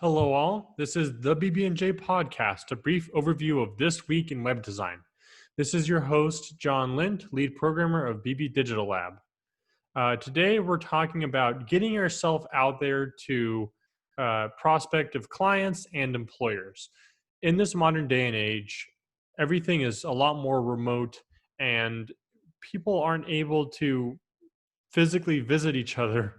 Hello, all. This is the BB&J podcast, a brief overview of this week in web design. This is your host, John Lind, lead programmer of BB Digital Lab. Today, we're talking about getting yourself out there to prospective clients and employers. In this modern day and age, everything is a lot more remote, and people aren't able to physically visit each other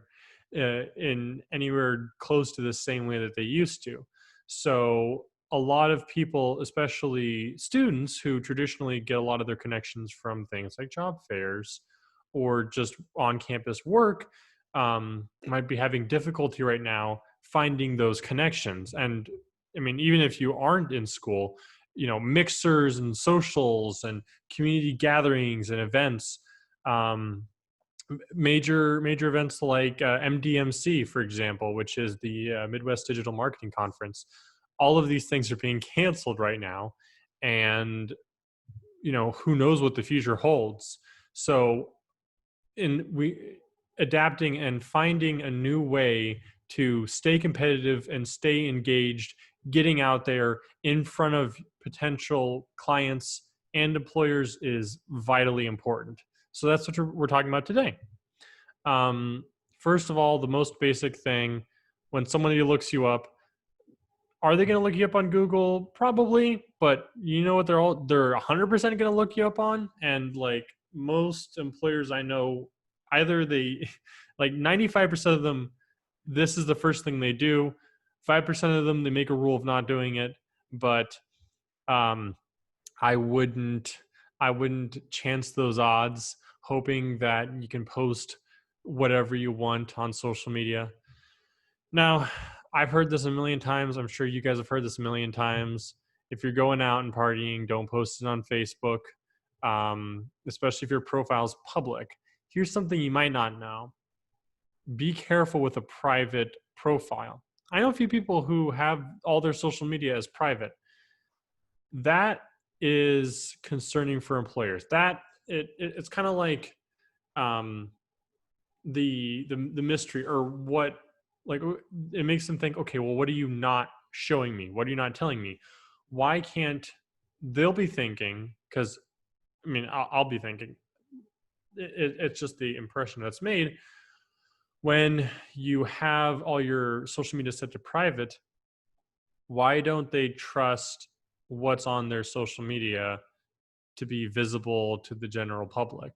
in anywhere close to the same way that they used to. So a lot of people, especially students who traditionally get a lot of their connections from things like job fairs or just on-campus work, might be having difficulty right now finding those connections. And I mean, even if you aren't in school, mixers and socials and community gatherings and events, major events like MDMC, for example, which is the Midwest Digital Marketing Conference. All of these things are being canceled right now, and who knows what the future holds. So, in we adapting and finding a new way to stay competitive and stay engaged, getting out there in front of potential clients and employers is vitally important. So that's what we're talking about today. Um, First of all, the most basic thing, when somebody looks you up, are they going to look you up on Google? Probably, but you know what they're 100% going to look you up on? And like most employers I know, either they like 95% of them, this is the first thing they do. 5% of them, they make a rule of not doing it, but um, I wouldn't chance those odds hoping that you can post whatever you want on social media. Now, I've heard this a million times. I'm sure you guys have heard this a million times. If you're going out and partying, don't post it on Facebook, especially if your profile's public. Here's something you might not know. Be careful with a private profile. I know a few people who have all their social media as private. That is concerning for employers. It's kind of like the mystery, or what, like, it makes them think, okay, well, what are you not showing me? What are you not telling me? Why can't they'll be thinking, because I mean, I'll be thinking, it's just the impression that's made when you have all your social media set to private. Why don't they trust what's on their social media to be visible to the general public?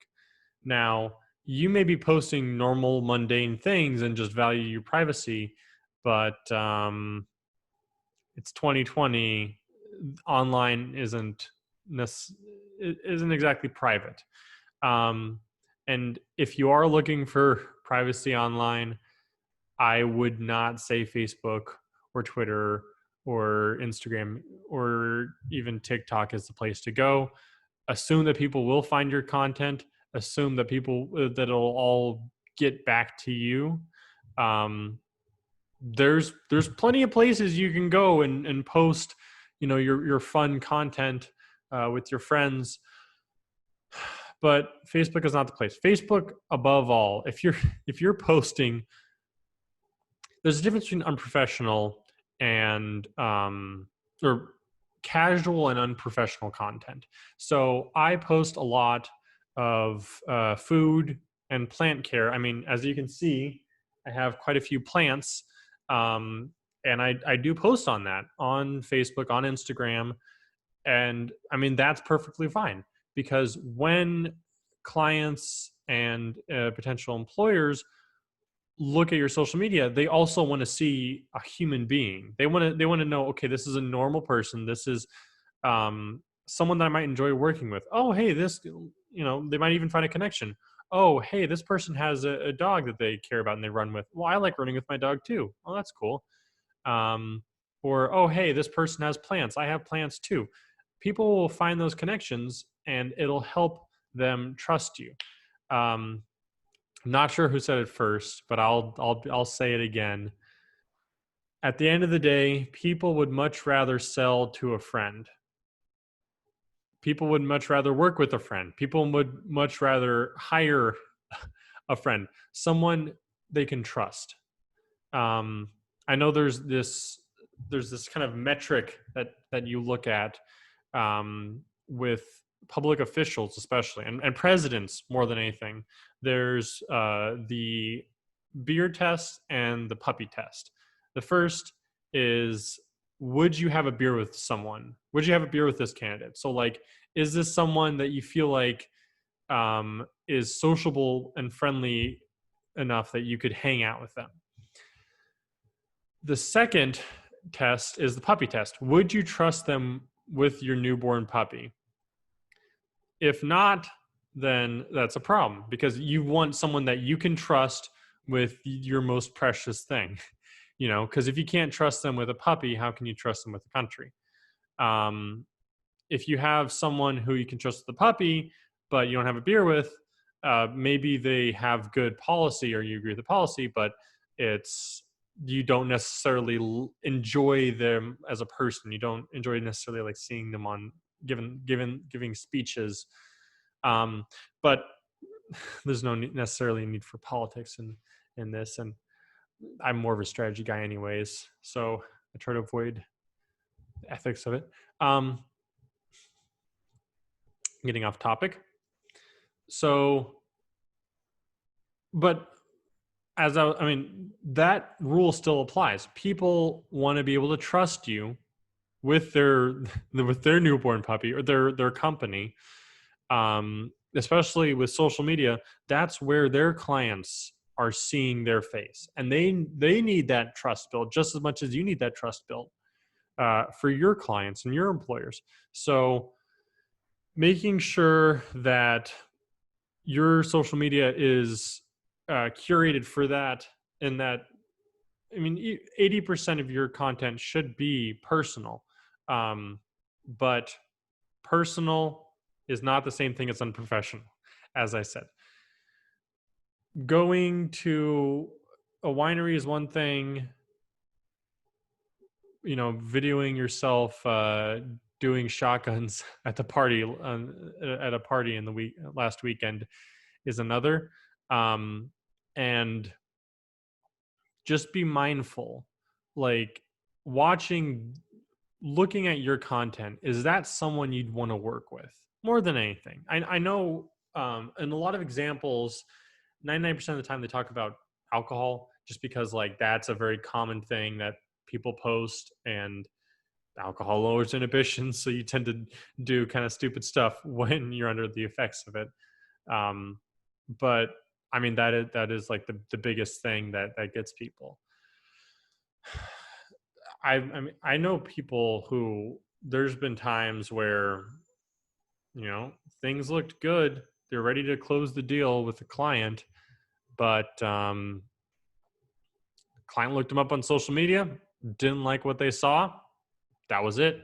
Now, you may be posting normal, mundane things and just value your privacy, but it's 2020. Online isn't exactly private. And if you are looking for privacy online, I would not say Facebook or Twitter or Instagram or even TikTok is the place to go. Assume that people will find your content. Assume that that it'll all get back to you. There's plenty of places you can go and post, your fun content with your friends. But Facebook is not the place. Facebook, above all, if you're posting, there's a difference between unprofessional and or casual and unprofessional content. So I post a lot of food and plant care. I mean, as you can see, I have quite a few plants, and I do post on that on Facebook, on Instagram, and I mean that's perfectly fine, because when clients and potential employers look at your social media, they also want to see a human being. They want to know, okay, this is a normal person. This is someone that I might enjoy working with. Oh, hey, they might even find a connection. Oh, hey, this person has a dog that they care about and they run with. Well, I like running with my dog too. Oh, that's cool. Or, oh, hey, this person has plants. I have plants too. People will find those connections and it'll help them trust you. Not sure who said it first, but I'll say it again. At the end of the day, people would much rather sell to a friend. People would much rather work with a friend. People would much rather hire a friend, someone they can trust. I know there's this there's this kind of metric that you look at with public officials, especially, and presidents more than anything. There's the beer test and the puppy test. The first is, would you have a beer with someone? Would you have a beer with this candidate? So, like, is this someone that you feel like is sociable and friendly enough that you could hang out with them? The second test is the puppy test. Would you trust them with your newborn puppy? If not, then that's a problem, because you want someone that you can trust with your most precious thing. Because if you can't trust them with a puppy, how can you trust them with a country? If you have someone who you can trust with the puppy, but you don't have a beer with, maybe they have good policy or you agree with the policy, but you don't necessarily enjoy them as a person. You don't enjoy necessarily like seeing them on giving speeches. But there's no necessarily need for politics in this, and I'm more of a strategy guy anyways, so I try to avoid the ethics of it. Getting off topic. So, but I mean, that rule still applies. People want to be able to trust you with their newborn puppy or their company. Especially with social media, that's where their clients are seeing their face, and they need that trust built just as much as you need that trust built for your clients and your employers. So making sure that your social media is curated for that, and that, I mean, 80% of your content should be personal, but personal is not the same thing as unprofessional, as I said. Going to a winery is one thing. Videoing yourself doing shotguns at the party at a party in the last weekend is another. And just be mindful, like looking at your content. Is that someone you'd want to work with more than anything? I know in a lot of examples, 99% of the time they talk about alcohol, just because like that's a very common thing that people post, and alcohol lowers inhibition, so you tend to do kind of stupid stuff when you're under the effects of it. But I mean, that is like the biggest thing that gets people. I mean, I know people who, there's been times where things looked good, they're ready to close the deal with the client, but client looked them up on social media, didn't like what they saw, that was it.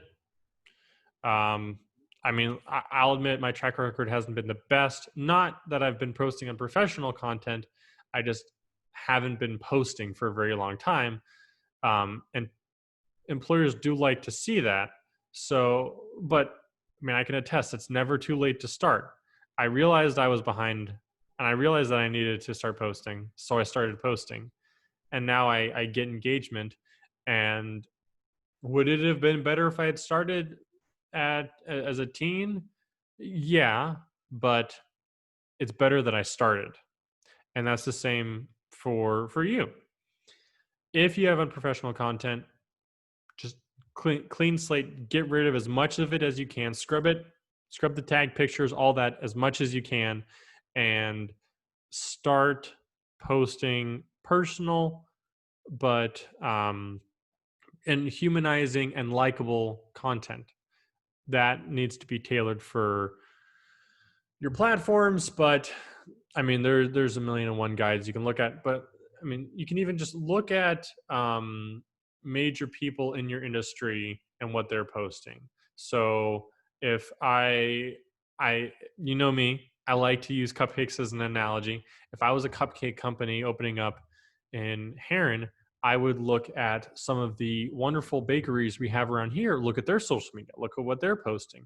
I mean, I'll admit my track record hasn't been the best. Not that I've been posting on professional content, I just haven't been posting for a very long time. And employers do like to see that. So, but I mean, I can attest it's never too late to start. I realized I was behind, and I realized that I needed to start posting. So I started posting, and now I get engagement. And would it have been better if I had started as a teen? Yeah, but it's better that I started. And that's the same for you. If you have unprofessional content, just clean slate, get rid of as much of it as you can, scrub the tag pictures, all that, as much as you can, and start posting personal but and humanizing and likable content that needs to be tailored for your platforms. But I mean, there's a million and one guides you can look at, but I mean, you can even just look at major people in your industry and what they're posting. So if you know me, I like to use cupcakes as an analogy. If I was a cupcake company opening up in Heron, I would look at some of the wonderful bakeries we have around here, look at their social media, look at what they're posting.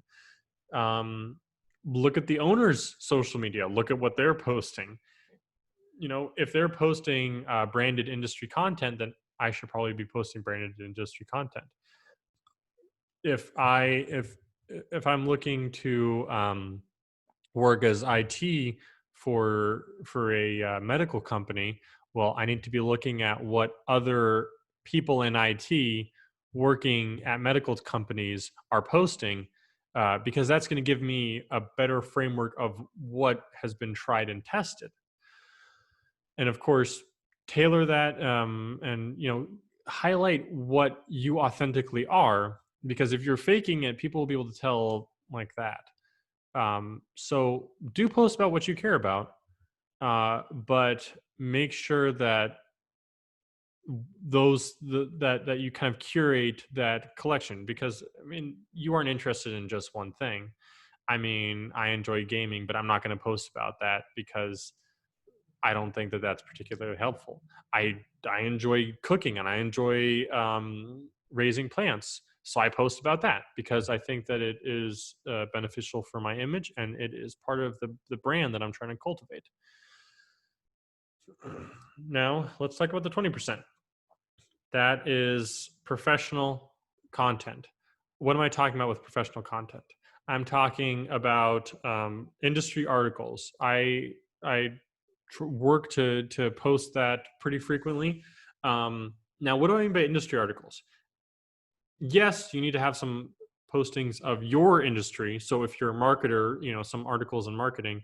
Look at the owner's social media, look at what they're posting. If they're posting branded industry content, then I should probably be posting branded industry content. If I'm looking to work as IT for a medical company, well, I need to be looking at what other people in IT working at medical companies are posting, because that's going to give me a better framework of what has been tried and tested. And of course, tailor that, and highlight what you authentically are, because if you're faking it, people will be able to tell like that. So do post about what you care about, but make sure that that you kind of curate that collection, because I mean, you aren't interested in just one thing. I mean, I enjoy gaming, but I'm not going to post about that because I don't think that that's particularly helpful. I enjoy cooking and I enjoy raising plants, so I post about that because I think that it is beneficial for my image and it is part of the brand that I'm trying to cultivate. Now let's talk about the 20%. That is professional content. What am I talking about with professional content? I'm talking about industry articles. I work to post that pretty frequently. Now, what do I mean by industry articles? Yes, you need to have some postings of your industry. So if you're a marketer, some articles in marketing,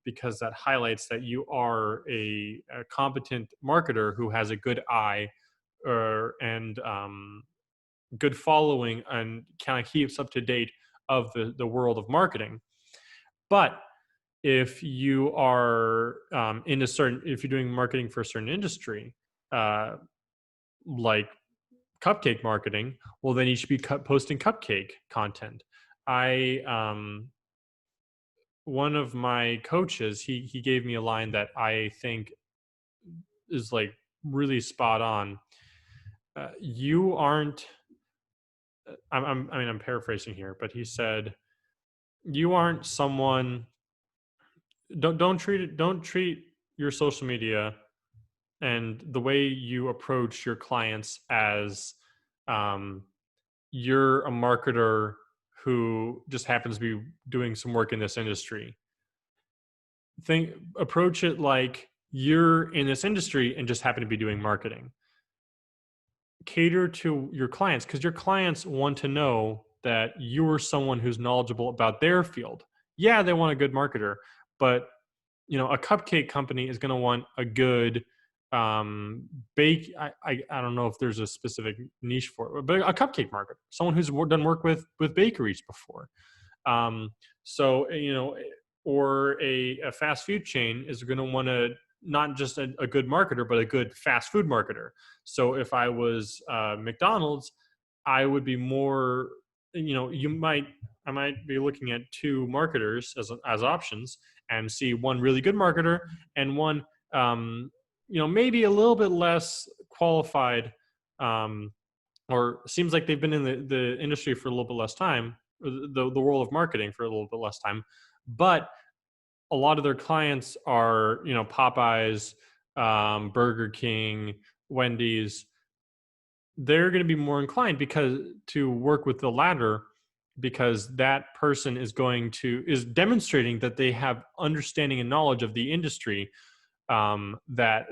because that highlights that you are a competent marketer who has a good eye, and good following, and kind of keeps up to date of the world of marketing. But if you are if you're doing marketing for a certain industry, like cupcake marketing, well, then you should be posting cupcake content. I One of my coaches, he gave me a line that I think is like really spot on. You aren't. I'm paraphrasing here, but he said, "You aren't someone. Don't treat your social media and the way you approach your clients as um, you're a marketer who just happens to be doing some work in this industry. Approach it like you're in this industry and just happen to be doing marketing. Cater to your clients because your clients want to know that you're someone who's knowledgeable about their field. Yeah, they want a good marketer, but a cupcake company is going to want a good bake. I don't know if there's a specific niche for it, but a cupcake market, someone who's done work with bakeries before. Um, so or a fast food chain is going to want to not just a good marketer, but a good fast food marketer. So if I was McDonald's, I would be more. I might be looking at two marketers as options and see one really good marketer and one maybe a little bit less qualified, um, or seems like they've been in the industry for a little bit less time, the world of marketing for a little bit less time, but a lot of their clients are Popeyes, Burger King, Wendy's. They're going to be more inclined because to work with the latter, because that person is demonstrating that they have understanding and knowledge of the industry that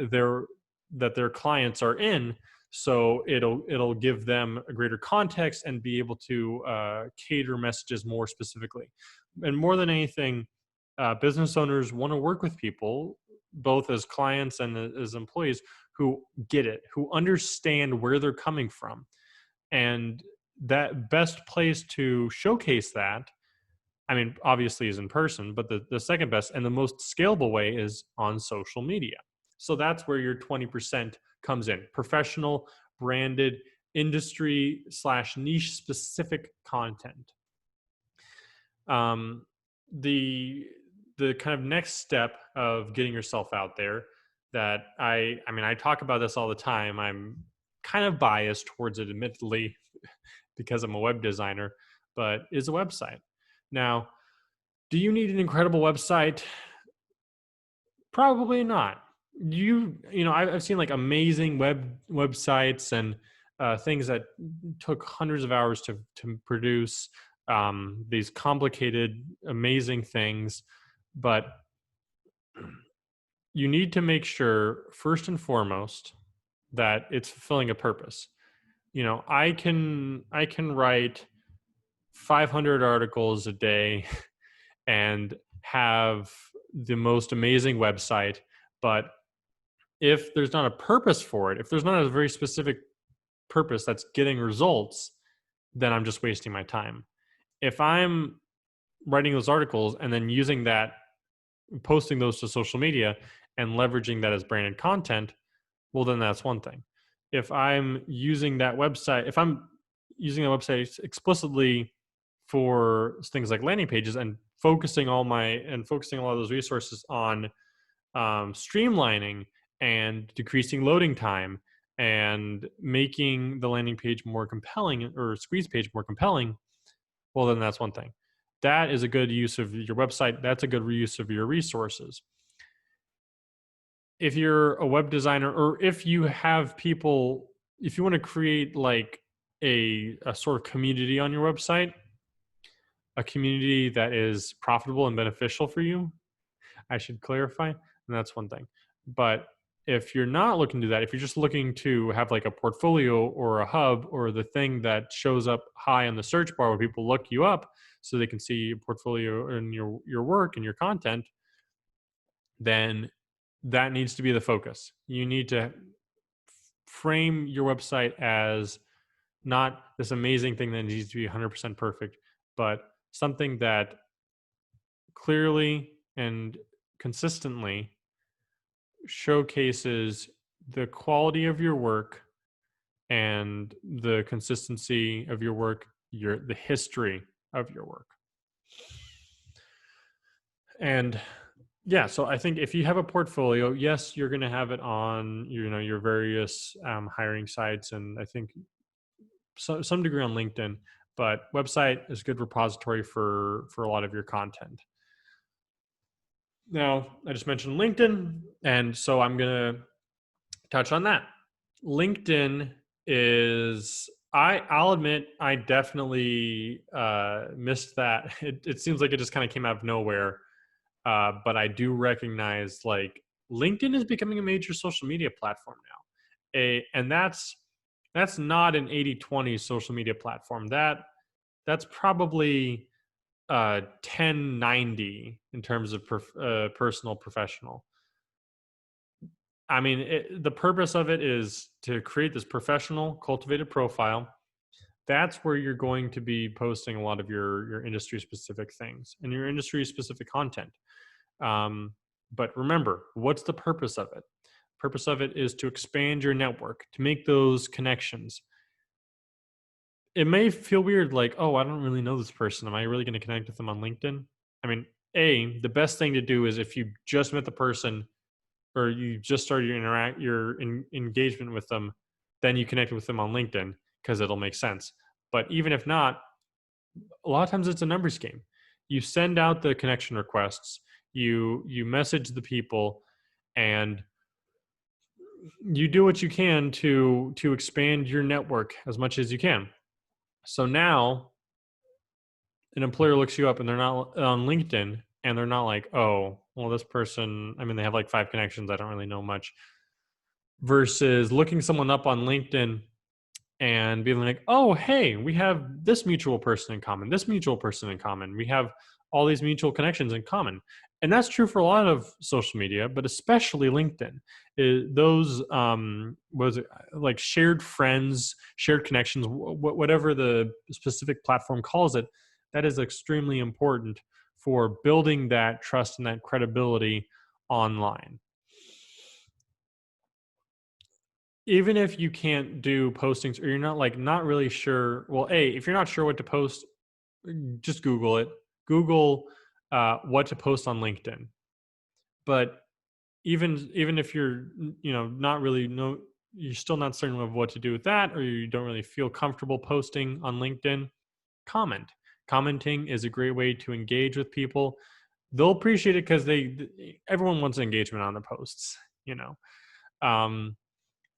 their clients are in. So it'll give them a greater context and be able to cater messages more specifically. And more than anything, business owners want to work with people, both as clients and as employees, who get it, who understand where they're coming from. And that best place to showcase that, I mean, obviously is in person, but the second best and the most scalable way is on social media. So that's where your 20% comes in. Professional, branded, industry/niche specific content. The kind of next step of getting yourself out there, that I talk about this all the time. I'm kind of biased towards it, admittedly, because I'm a web designer, but is a website. Now, do you need an incredible website? Probably not. I've seen like amazing websites and things that took hundreds of hours to produce, these complicated, amazing things. But you need to make sure, first and foremost, that it's fulfilling a purpose. I can write 500 articles a day and have the most amazing website, but if there's not a purpose for it, if there's not a very specific purpose that's getting results, then I'm just wasting my time. If I'm writing those articles and then using that, posting those to social media and leveraging that as branded content, well, then that's one thing. If I'm using that website, if I'm using a website explicitly for things like landing pages and focusing a lot of those resources on streamlining and decreasing loading time and making the landing page more compelling, or squeeze page more compelling, well, then that's one thing. That is a good use of your website. That's a good reuse of your resources. If you're a web designer, or if you have people, if you want to create like a sort of community on your website, a community that is profitable and beneficial for you, I should clarify, and that's one thing. But if you're not looking to do that, if you're just looking to have like a portfolio or a hub or the thing that shows up high on the search bar where people look you up so they can see your portfolio and your work and your content, then that needs to be the focus. You need to frame your website as not this amazing thing that needs to be 100% perfect, but something that clearly and consistently showcases the quality of your work and the consistency of your work, the history of your work. And yeah, so I think if you have a portfolio, yes, you're going to have it on your various hiring sites, and I think some degree on LinkedIn, but website is a good repository for a lot of your content. Now, I just mentioned LinkedIn, and so I'm going to touch on that. LinkedIn is, I'll admit, I definitely missed that. It seems like it just kind of came out of nowhere. But I do recognize like LinkedIn is becoming a major social media platform now. And that's not an 80-20 social media platform. That's probably 10-90 in terms of personal professional. I mean, the purpose of it is to create this professional, cultivated profile. That's where you're going to be posting a lot of your industry specific things and your industry specific content. But remember, what's the purpose of it? Purpose of it is to expand your network, to make those connections. It may feel weird, like, oh, I don't really know this person. Am I really going to connect with them on LinkedIn? I mean, the best thing to do is if you just met the person or you just started your engagement with them, then you connect with them on LinkedIn because it'll make sense. But even if not, a lot of times it's a numbers game. You send out the connection requests, you message the people, and you do what you can to expand your network as much as you can. So now an employer looks you up and they're not on LinkedIn and they're not like, oh, well, this person, I mean, they have like 5 connections, I don't really know much, versus looking someone up on LinkedIn and being like, oh, hey, we have this mutual person in common, this mutual person in common. We have all these mutual connections in common. And that's true for a lot of social media, but especially LinkedIn. Those was it like shared friends, shared connections, whatever the specific platform calls it, that is extremely important for building that trust and that credibility online. Even if you can't do postings or you're not really sure, well, if you're not sure what to post, just Google it. Google what to post on LinkedIn. But even if you're not really you're still not certain of what to do with that, or you don't really feel comfortable posting on LinkedIn, commenting is a great way to engage with people. They'll appreciate it because everyone wants engagement on the posts. you know. um,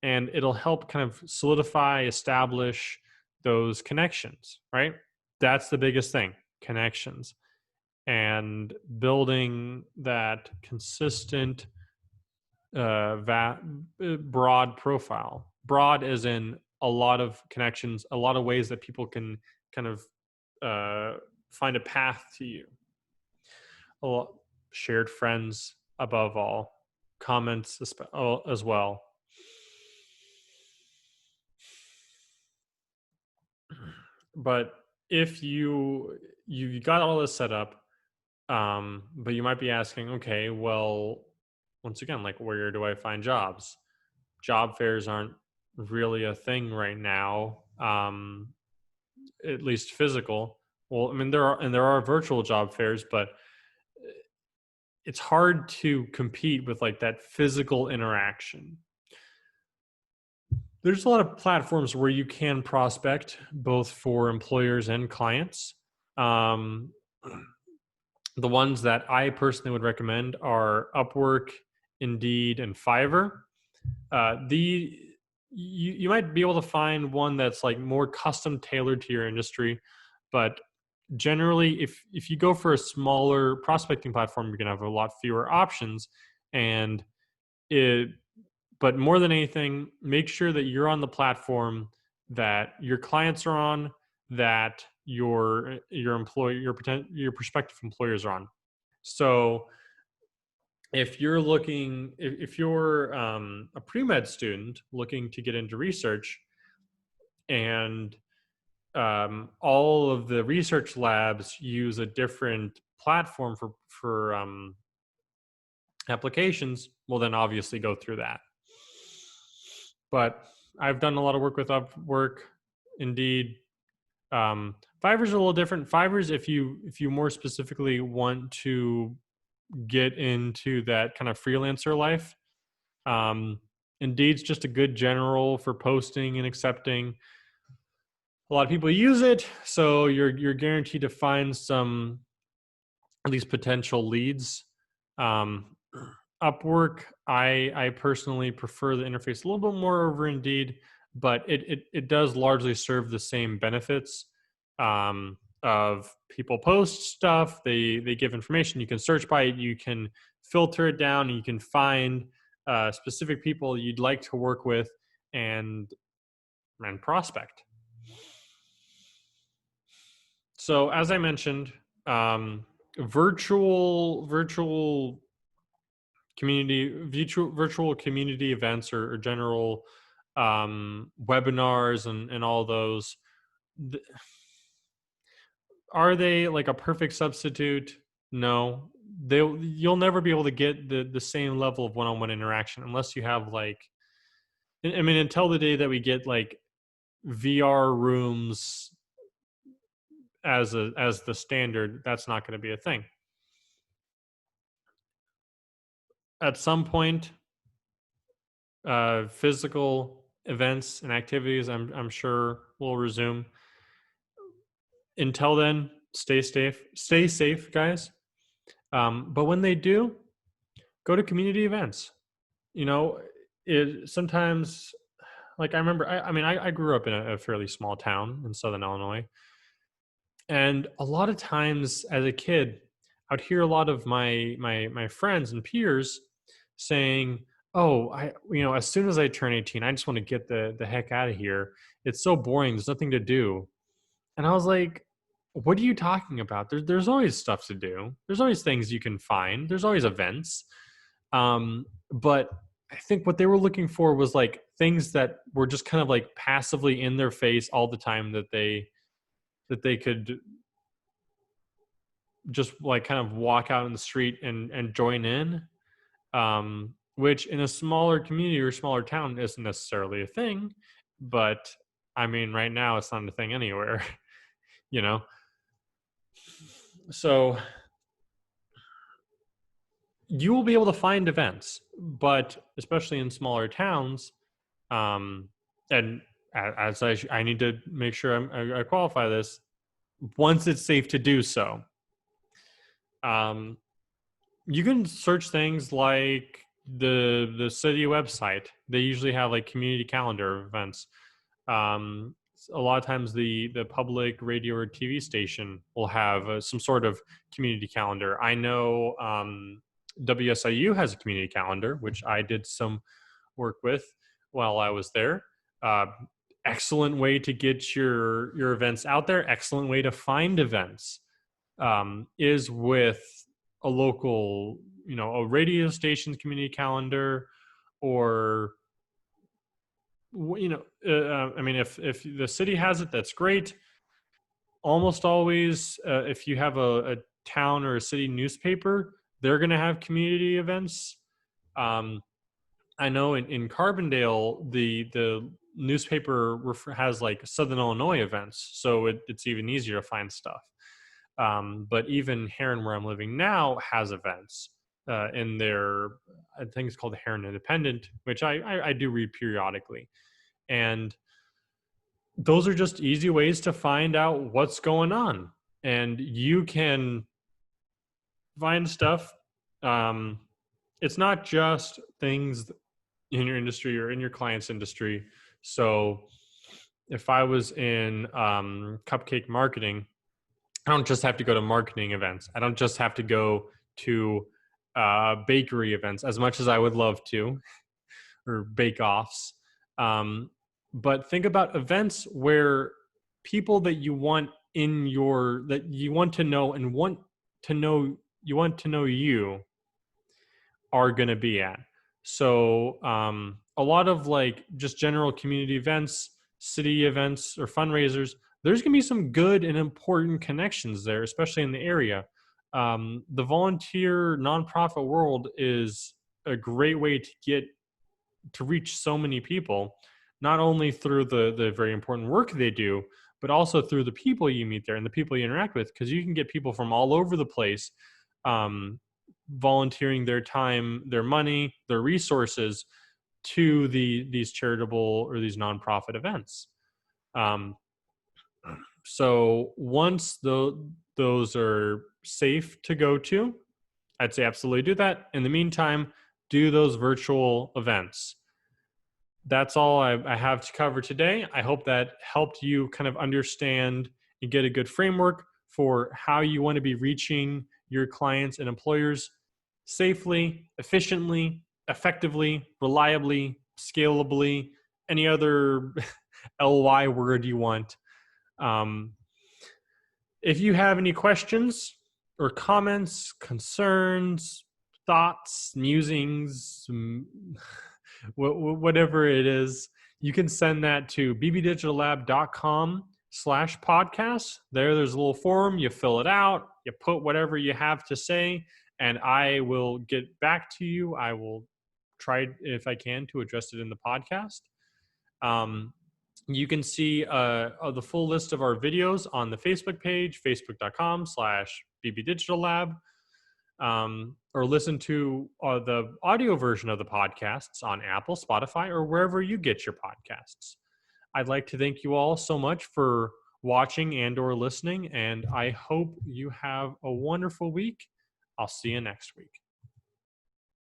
and it'll help kind of solidify, establish those connections, right? That's the biggest thing, connections, and building that consistent, broad profile. Broad as in a lot of connections, a lot of ways that people can kind of uh, find a path to you. A lot, shared friends above all, comments as well. But if you got all this set up, but you might be asking, okay, well, once again, like, where do I find jobs? Job fairs aren't really a thing right now, at least physical. Well, I mean, there are virtual job fairs, but it's hard to compete with like that physical interaction. There's a lot of platforms where you can prospect both for employers and clients. Um, the ones that I personally would recommend are Upwork, Indeed, and Fiverr. The you might be able to find one that's like more custom tailored to your industry, but generally, if you go for a smaller prospecting platform, you're gonna have a lot fewer options, and it. But more than anything, make sure that you're on the platform that your clients are on, that your employer, your prospective employers are on. So if you're looking, if you're a pre-med student looking to get into research, and all of the research labs use a different platform for applications, well, then obviously go through that. But I've done a lot of work with Upwork, Indeed. Fiverr's a little different. Fiverr's if you more specifically want to get into that kind of freelancer life. Indeed's just a good general for posting and accepting. A lot of people use it, so you're guaranteed to find some at least potential leads. Um, Upwork, I personally prefer the interface a little bit more over Indeed, but it does largely serve the same benefits, of people post stuff, they give information, you can search by it, you can filter it down, and you can find specific people you'd like to work with, and prospect. So as I mentioned, virtual virtual community events, or general webinars, and all those, are they like a perfect substitute? No, you'll never be able to get the same level of one-on-one interaction unless you have like, I mean, until the day that we get like VR rooms as the standard, that's not going to be a thing. At some point, physical events and activities, I'm sure, will resume. Until then, stay safe, guys. But when they do, go to community events. You know, it sometimes, like, I remember, I mean, I grew up in a fairly small town in Southern Illinois. And a lot of times as a kid, I'd hear a lot of my friends and peers saying, "Oh, as soon as I turn 18, I just want to get the heck out of here. It's so boring. There's nothing to do." And I was like, "What are you talking about? There's always stuff to do. There's always things you can find. There's always events." But I think what they were looking for was like things that were just kind of like passively in their face all the time, that they could just like kind of walk out in the street and join in, which in a smaller community or smaller town isn't necessarily a thing. But I mean, right now it's not a thing anywhere. you know so you will be able to find events, but especially in smaller towns, and as I need to make sure I qualify this, once it's safe to do so. You can search things like the city website, they usually have like community calendar events. Um, a lot of times the public radio or TV station will have some sort of community calendar. I know WSIU has a community calendar, which I did some work with while I was there. Uh, Excellent way to get your events out there. Excellent way to find events is with a local, a radio station's community calendar, or I mean, if the city has it, that's great. Almost always, if you have a town or a city newspaper, they're going to have community events. Um, I know in Carbondale, the newspaper has like Southern Illinois events, so it's even easier to find stuff. But even Heron, where I'm living now, has events in their, I think it's called the Heron Independent, which I do read periodically. And those are just easy ways to find out what's going on. And you can find stuff. It's not just things in your industry or in your client's industry. So if I was in cupcake marketing, I don't just have to go to marketing events. I don't just have to go to bakery events, as much as I would love to, or bake-offs. But think about events where people that you want that you want to know and you want to know you are going to be at. So a lot of like just general community events, city events, or fundraisers, there's going to be some good and important connections there, especially in the area. The volunteer nonprofit world is a great way to reach so many people, not only through the very important work they do, but also through the people you meet there and the people you interact with, because you can get people from all over the place volunteering their time, their money, their resources to these charitable or these nonprofit events. So once those are safe to go to, I'd say absolutely do that. In the meantime, do those virtual events. That's all I have to cover today. I hope that helped you kind of understand and get a good framework for how you want to be reaching your clients and employers safely, efficiently, effectively, reliably, scalably, any other LY word you want. If you have any questions or comments, concerns, thoughts, musings, whatever it is, you can send that to bbdigitallab.com/podcast. There's a little form. You fill it out. You put whatever you have to say, and I will get back to you. I will try, if I can, to address it in the podcast. You can see the full list of our videos on the Facebook page, facebook.com/bbdigitallab, or listen to the audio version of the podcasts on Apple, Spotify, or wherever you get your podcasts. I'd like to thank you all so much for watching and or listening, and I hope you have a wonderful week. I'll see you next week.